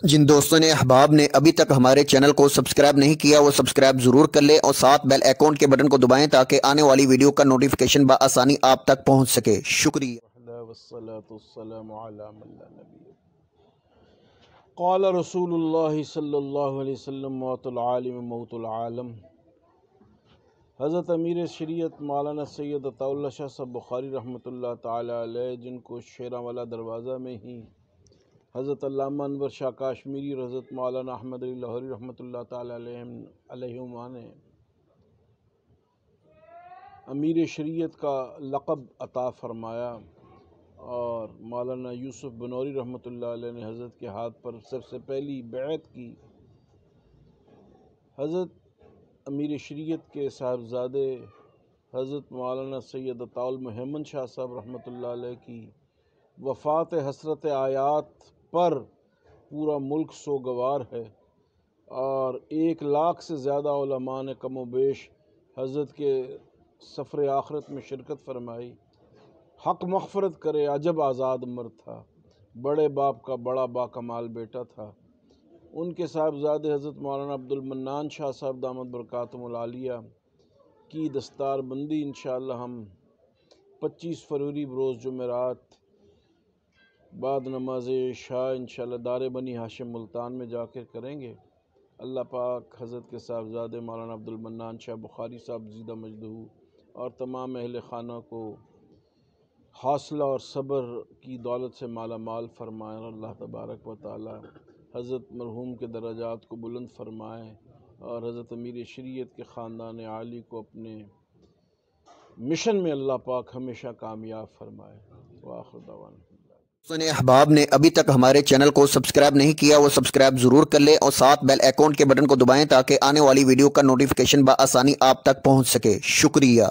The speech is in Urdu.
جن دوستوں نے احباب نے ابھی تک ہمارے چینل کو سبسکرائب نہیں کیا وہ سبسکرائب ضرور کر لیں اور ساتھ بیل آئیکن کے بٹن کو دبائیں تاکہ آنے والی ویڈیو کا نوٹیفیکیشن بآسانی آپ تک پہنچ سکے۔ شکریہ۔ والصلاة والسلام على من لا نبی۔ قال رسول اللہ صلی اللہ علیہ وسلم موت العالم موت العالم۔ حضرت امیر شریعت مولانا سید عطا اللہ شاہ صاحب بخاری رحمۃ اللہ تعالی علیہ، جن کو شیراں والا دروازہ میں ہی حضرت علامہ انور شاہ کاشمیری اور حضرت مولانا احمد علی لاہوری رحمۃ اللہ تعالی علیہما نے امیر شریعت کا لقب عطا فرمایا، اور مولانا یوسف بنوری رحمۃ اللہ علیہ نے حضرت کے ہاتھ پر سب سے پہلی بیعت کی۔ حضرت امیر شریعت کے صاحبزادے حضرت مولانا سید عطاء المحمد شاہ صاحب رحمۃ اللہ علیہ کی وفات حسرت آیات پر پورا ملک سوگوار ہے، اور 1,00,000 سے زیادہ علماء نے کم و بیش حضرت کے سفر آخرت میں شرکت فرمائی۔ حق مغفرت کرے، عجب آزاد مرد تھا، بڑے باپ کا بڑا با کمال بیٹا تھا۔ ان کے صاحبزادے حضرت مولانا عبد المنان شاہ صاحب دامت برکاتہم العالیہ کی دستار بندی انشاءاللہ ہم 25 فروری بروز جمعرات بعد نماز عشاء انشاءاللہ دار بنی ہاشم ملتان میں جا کر کریں گے۔ اللہ پاک حضرت کے صاحبزادے مولانا عبد المنان شاہ بخاری صاحب زیدہ مجدہ اور تمام اہل خانہ کو حوصلہ اور صبر کی دولت سے مالا مال فرمائیں، اور اللہ تبارک و تعالی حضرت مرحوم کے درجات کو بلند فرمائیں، اور حضرت امیر شریعت کے خاندان عالی کو اپنے مشن میں اللہ پاک ہمیشہ کامیاب فرمائے۔ وآخر دعوانا دوستوں نے احباب نے ابھی تک ہمارے چینل کو سبسکرائب نہیں کیا وہ سبسکرائب ضرور کر لیں اور ساتھ بیل آئیکن کے بٹن کو دبائیں تاکہ آنے والی ویڈیو کا نوٹیفیکیشن بآسانی آپ تک پہنچ سکے۔ شکریہ۔